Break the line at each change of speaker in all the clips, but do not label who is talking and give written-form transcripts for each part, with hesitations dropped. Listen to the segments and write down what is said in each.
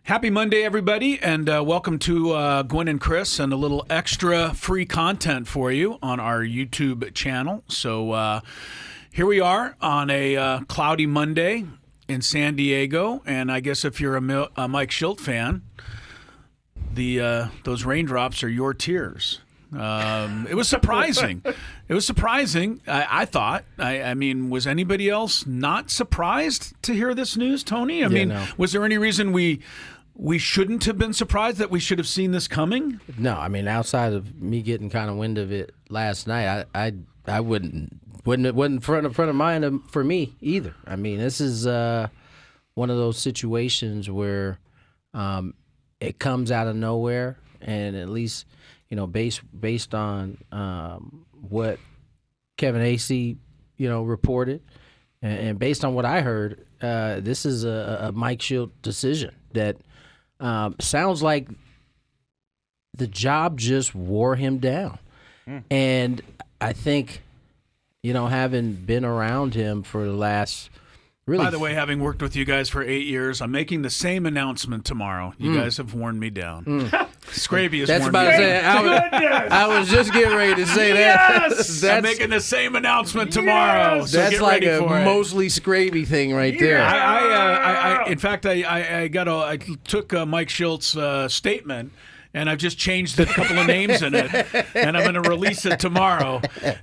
Happy Monday, everybody, and welcome to Gwynn and Chris and a little extra free content for you on our YouTube channel. So here we are on a cloudy Monday in San Diego, and I guess if you're a Mike Shildt fan, those raindrops are your tears. It was surprising. It was surprising, I thought. I mean, was anybody else not surprised to hear this news, Tony? No. Was there any reason we shouldn't have been surprised, that we should have seen this coming?
No, I mean, outside of me getting kind of wind of it last night, I wouldn't front of mind for me either. I mean, this is one of those situations where it comes out of nowhere, and at least, you know, based on what Kevin Acee, reported, and based on what I heard, this is a Mike Shildt decision that sounds like the job just wore him down. And I think, having been around him for the last
By the way, having worked with you guys for 8 years, I'm making the same announcement tomorrow. You guys have worn me down. Scraby has worn me down.
I was just getting ready to say that.
Yes! I'm making the same announcement tomorrow.
Yes!
So
that's
get
like
ready
a
for
mostly Scraby thing right there.
In fact, I took Mike Shildt's statement, and I've just changed a couple of names in it, and I'm going to release it tomorrow.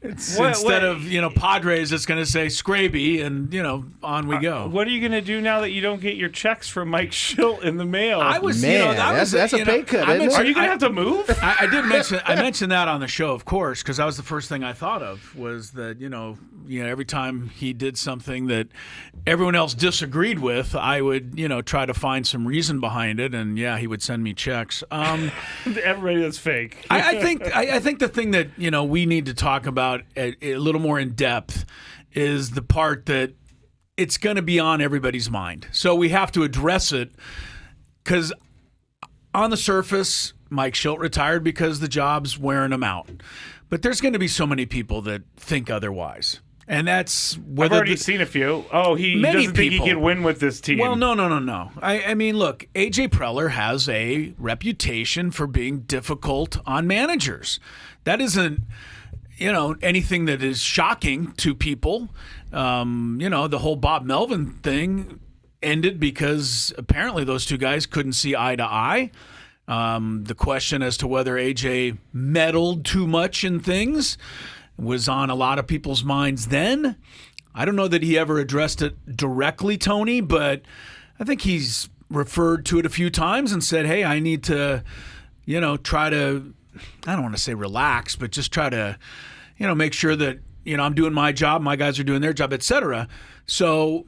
Instead of Padres, it's going to say Scraby, and on we go.
What are you going to do now that you don't get your checks from Mike Shildt in the mail?
That's a pay cut. Isn't it?
Are you going to have to move?
I did mention. I mentioned that on the show, of course, because that was the first thing I thought of. Was that every time he did something that everyone else disagreed with, I would try to find some reason behind it, and he would send me checks.
Everybody that's fake.
I think the thing that we need to talk about a little more in depth is the part that it's going to be on everybody's mind. So we have to address it, because on the surface, Mike Shildt retired because the job's wearing him out. But there's going to be so many people that think otherwise. And that's whether
I've already seen a few. Oh, he doesn't think he can win with this team.
Well, no. I mean, look, A.J. Preller has a reputation for being difficult on managers. That isn't, anything that is shocking to people. The whole Bob Melvin thing ended because apparently those two guys couldn't see eye to eye. The question as to whether A.J. meddled too much in things was on a lot of people's minds then. I don't know that he ever addressed it directly, Tony, but I think he's referred to it a few times and said, hey, I need to, try to, I don't want to say relax, but just try to, make sure that, I'm doing my job, my guys are doing their job, etc. So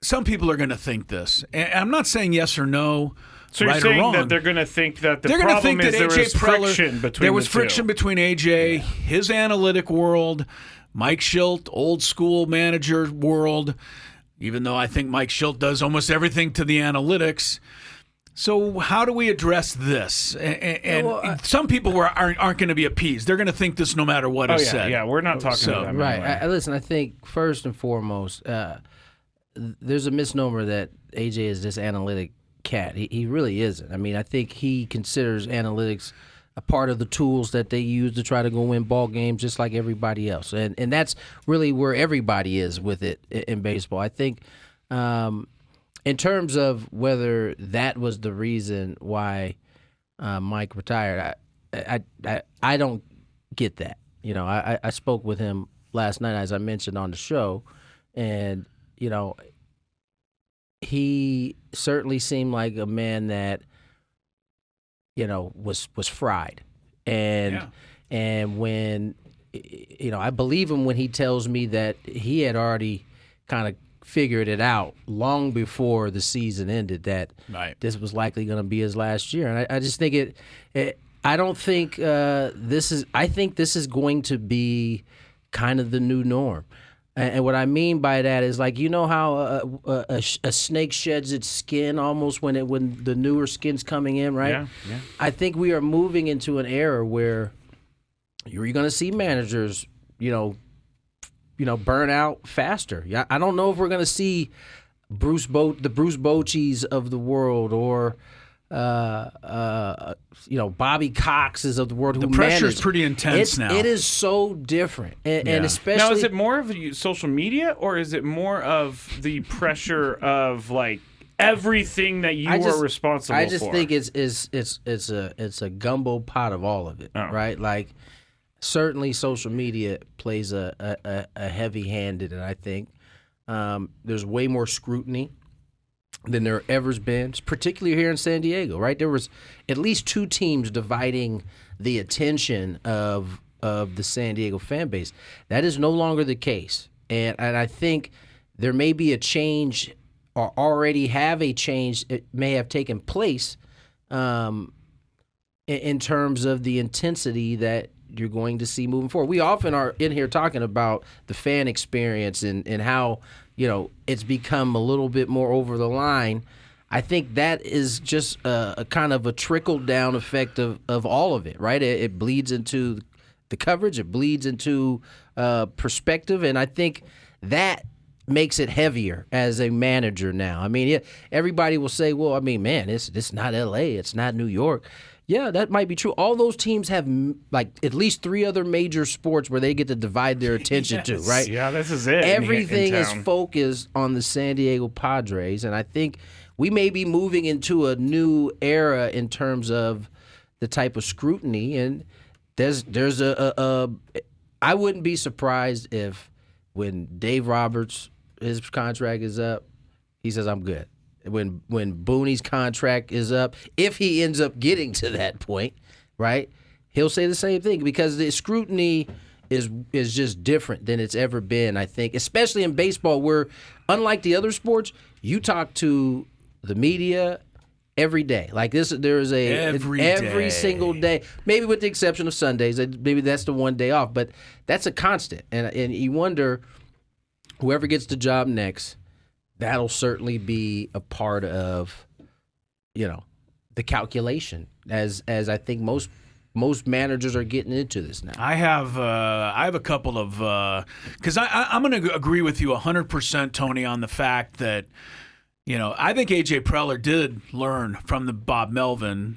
some people are going to think this. And I'm not saying yes or no.
So
right
you're
or wrong.
saying that they're going to think that the problem is there was friction between the two.
There was friction between A.J., his analytic world, Mike Shildt, old school manager world, even though I think Mike Shildt does almost everything to the analytics. So how do we address this? And some people aren't going to be appeased. They're going to think this no matter what is said.
Yeah, we're not talking about that.
Right. Listen, I think first and foremost, there's a misnomer that A.J. is this analytic cat. He really isn't. I mean, I think he considers analytics a part of the tools that they use to try to go win ball games just like everybody else. And that's really where everybody is with it in baseball. I think in terms of whether that was the reason why Mike retired, I don't get that. I spoke with him last night, as I mentioned on the show, and, he certainly seemed like a man that, was fried. And when, I believe him when he tells me that he had already kind of figured it out long before the season ended that this was likely going to be his last year. And I just think I don't think I think this is going to be kind of the new norm. And what I mean by that is, like, how a snake sheds its skin almost when the newer skin's coming in, right?
Yeah.
I think we are moving into an era where you're going to see managers, burn out faster. I don't know if we're going to see the Bruce Bochy's of the world, or Bobby Cox's of the world.
The pressure's pretty intense now.
It is so different, and especially
now. Is it more of social media, or is it more of the pressure of like everything that you are responsible for?
I just think it's a gumbo pot of all of it, right? Like certainly social media plays a heavy hand in it. I think there's way more scrutiny than there ever's been, particularly here in San Diego, right? There was at least 2 teams dividing the attention of the San Diego fan base. That is no longer the case. And I think there may be a change, or already have a change. It may have taken place in terms of the intensity that you're going to see moving forward. We often are in here talking about the fan experience and how, it's become a little bit more over the line. I think that is just a kind of a trickle-down effect of all of it, right? It bleeds into the coverage. It bleeds into perspective. And I think that makes it heavier as a manager now. I mean, everybody will say, well, I mean, man, it's not L.A., it's not New York. Yeah, that might be true. All those teams have like at least 3 other major sports where they get to divide their attention to, right?
Yeah, this is it.
Everything is focused on the San Diego Padres, and I think we may be moving into a new era in terms of the type of scrutiny. And there's I wouldn't be surprised if when Dave Roberts, his contract is up, he says, I'm good. When Booney's contract is up, if he ends up getting to that point, right, he'll say the same thing, because the scrutiny is just different than it's ever been, I think, especially in baseball, where unlike the other sports, you talk to the media every day. Like this, there's every single day, maybe with the exception of Sundays. Maybe that's the one day off, but that's a constant. And you wonder, whoever gets the job next, that'll certainly be a part of, the calculation, as I think most managers are getting into this now.
I have a couple of because I'm going to agree with you 100%, Tony, on the fact that I think AJ Preller did learn from the Bob Melvin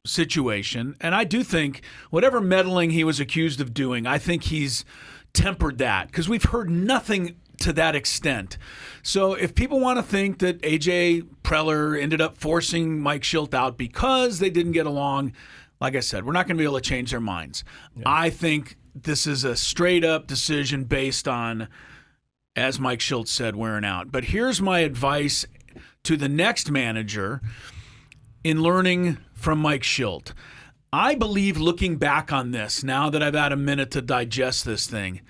situation, and I do think whatever meddling he was accused of doing, I think he's tempered that, because we've heard nothing to that extent. So if people want to think that AJ Preller ended up forcing Mike Shildt out because they didn't get along, like I said, we're not going to be able to change their minds. Yeah. I think this is a straight up decision based on, as Mike Shildt said, wearing out. But here's my advice to the next manager in learning from Mike Shildt. I believe, looking back on this, now that I've had a minute to digest this thing,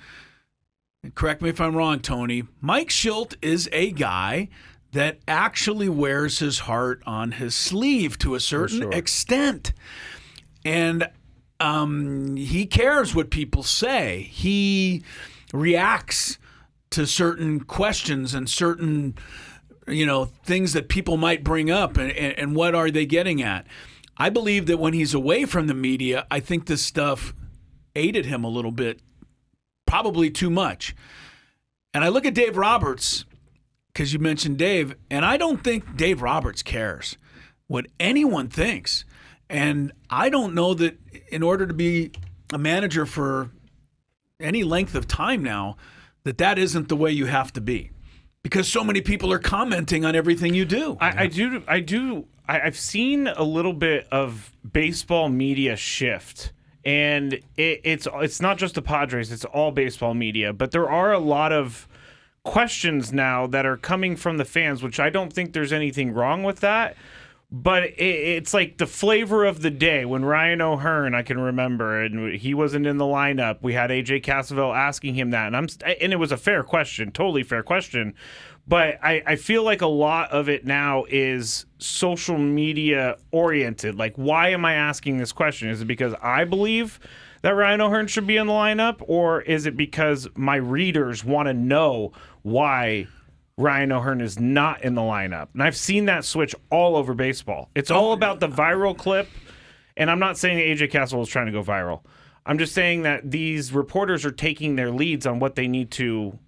correct me if I'm wrong, Tony, Mike Shildt is a guy that actually wears his heart on his sleeve to a certain extent. And he cares what people say. He reacts to certain questions and certain, things that people might bring up, and what are they getting at. I believe that when he's away from the media, I think this stuff aided him a little bit, probably too much. And I look at Dave Roberts, because you mentioned Dave, and I don't think Dave Roberts cares what anyone thinks. And I don't know that in order to be a manager for any length of time now, that isn't the way you have to be, because so many people are commenting on everything you do. I've seen a little bit of baseball media shift. And it's not just the Padres, it's all baseball media. But there are a lot of questions now that are coming from the fans, which I don't think there's anything wrong with that. But it's like the flavor of the day. When Ryan O'Hearn, I can remember, and he wasn't in the lineup, we had AJ Cassavell asking him that. And it was a fair question, totally fair question. But I feel like a lot of it now is social media oriented. Like, why am I asking this question? Is it because I believe that Ryan O'Hearn should be in the lineup? Or is it because my readers want to know why Ryan O'Hearn is not in the lineup? And I've seen that switch all over baseball. It's all about the viral clip. And I'm not saying that AJ Cassavell is trying to go viral. I'm just saying that these reporters are taking their leads on what they need to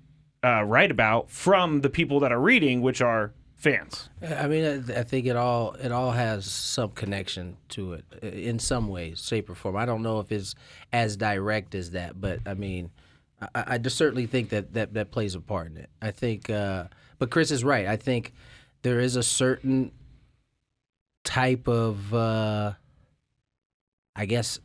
write about from the people that are reading, which are fans.
I mean, I think it all has some connection to it in some way, shape, or form. I don't know if it's as direct as that, but I mean, I just certainly think that plays a part in it. I think, but Chris is right. I think there is a certain type of, I guess,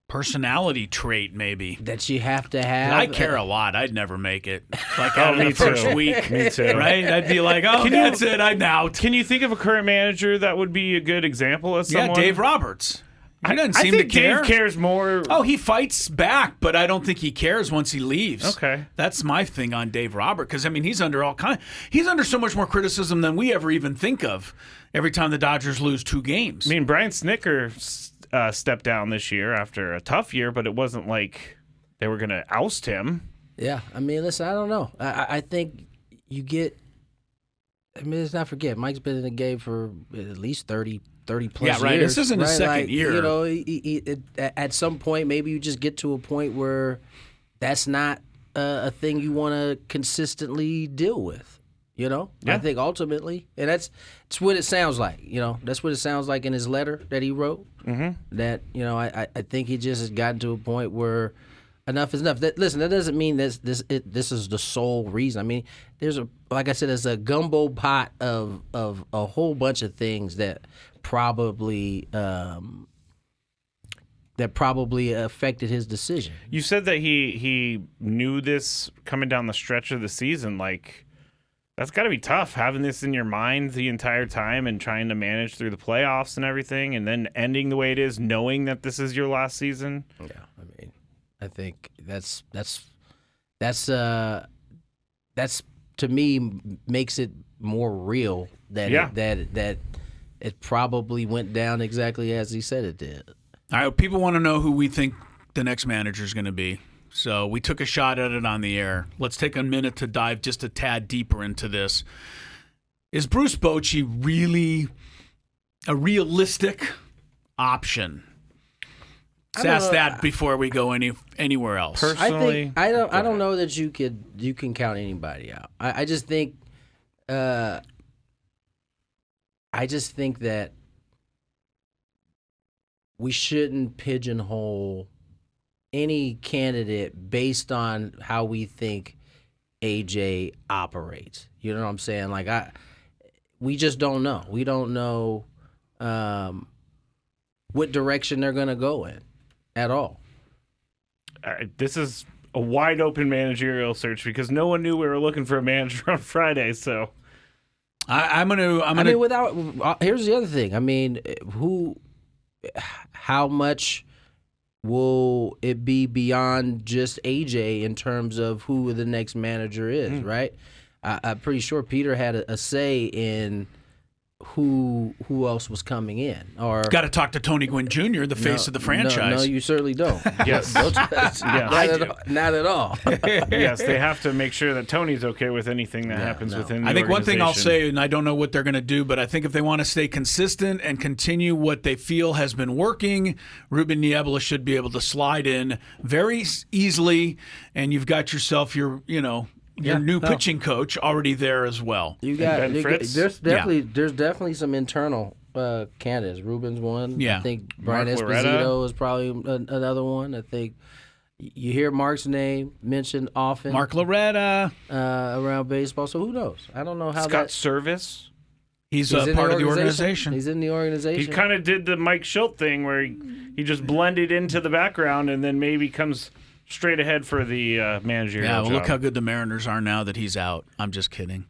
personality trait, maybe.
that you have to have.
I care a lot. I'd never make it. Like out of
me
the first
too.
week.
Me too.
Right? I'd be like, oh, that's it. I'm out.
Can you think of a current manager that would be a good example of someone?
Yeah, Dave Roberts. He doesn't
I
seem
think
to care.
Dave cares more.
Oh, he fights back, but I don't think he cares once he leaves.
Okay.
That's my thing on Dave Roberts, because, I mean, he's under he's under so much more criticism than we ever even think of every time the Dodgers lose 2 games.
I mean, Brian Snitker stepped down this year after a tough year, but it wasn't like they were going to oust him.
Yeah, I mean, listen, I don't know. I think you get. I mean, let's not forget, Mike's been in the game for at least 30 plus
Yeah, right.
years.
This isn't his
right?
second
Like,
year.
You know, at some point, maybe you just get to a point where that's not a thing you want to consistently deal with. You know,
Yeah.
I think ultimately, and that's what it sounds like. You know, that's what it sounds like in his letter that he wrote. Mm-hmm. That, you know, I think he just has gotten to a point where enough is enough. Listen, that doesn't mean this is the sole reason. I mean, like I said, there's a gumbo pot of a whole bunch of things that probably affected his decision.
You said that he knew this coming down the stretch of the season. Like, that's got to be tough, having this in your mind the entire time and trying to manage through the playoffs and everything, and then ending the way it is, knowing that this is your last season.
Yeah, I mean, I think that's to me makes it more real that that it probably went down exactly as he said it did.
All right, people want to know who we think the next manager is going to be. So we took a shot at it on the air. Let's take a minute to dive just a tad deeper into this. Is Bruce Bochy really a realistic option? Let's ask that before we go anywhere else.
Personally,
I don't know that you can count anybody out. I just think that we shouldn't pigeonhole any candidate based on how we think AJ operates. You know what I'm saying? Like we just don't know. We don't know what direction they're going to go in at all.
This is a wide open managerial search because no one knew we were looking for a manager on Friday. So
I'm gonna. Without here's the other thing. I mean, how much will it be beyond just AJ in terms of who the next manager is, right? I'm pretty sure Peter had a say in who else was coming in. Or
got to talk to Tony Gwynn Jr., the face of the franchise.
No, you certainly don't.
Yes.
Not at all.
Yes, they have to make sure that Tony's okay with anything that happens within the
I think one thing I'll
organization.
say, and I don't know what they're going to do, but I think if they want to stay consistent and continue what they feel has been working, Ruben Niebla should be able to slide in very easily, and you've got yourself your new pitching coach already there as well.
Ben Fritz?
There's definitely some internal candidates. Ruben's one.
Yeah.
I think Brian
Mark
Esposito
Loretta.
is probably another one. I think you hear Mark's name mentioned often.
Mark Loretta,
around baseball. So who knows? I don't know how
Scott Service.
he's
in
part of the organization.
He's in the organization.
He kind of did the Mike Shildt thing where he just blended into the background and then maybe comes straight ahead for the managerial
Yeah, well,
job.
look how good the Mariners are now that he's out. I'm just kidding.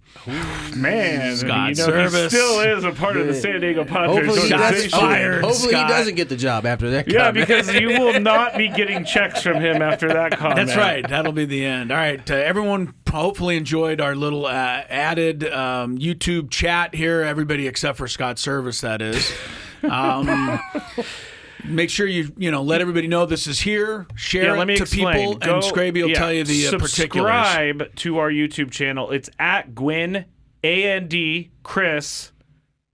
Man,
Scott
he
Service.
still is a part of the San Diego Padres
Hopefully,
organization.
fired.
Hopefully
Scott.
he doesn't get the job after that.
Yeah,
comment.
because you will not be getting checks from him after that comment.
That's right. That'll be the end. All right. Everyone hopefully enjoyed our little added YouTube chat here. Everybody except for Scott Service, that is. Make sure you let everybody know this is here. Share
let me
it to
explain.
people, and Scraby will tell you the particulars.
Subscribe to our YouTube channel. It's at Gwynn A&D Chris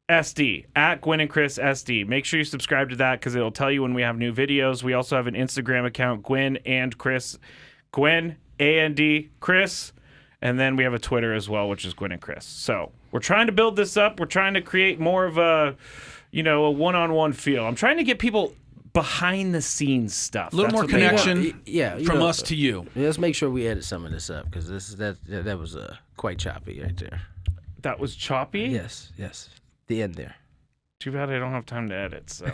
SD. At Gwynn and Chris SD. Make sure you subscribe to that because it'll tell you when we have new videos. We also have an Instagram account, Gwynn and Chris. Gwynn A&D Chris. And then we have a Twitter as well, which is Gwynn and Chris. So we're trying to build this up. We're trying to create more of a one-on-one feel. I'm trying to get people behind the scenes stuff.
A little more connection from us to you.
Let's make sure we edit some of this up because that was quite choppy right there.
That was choppy?
Yes. The end there.
Too bad I don't have time to edit, so.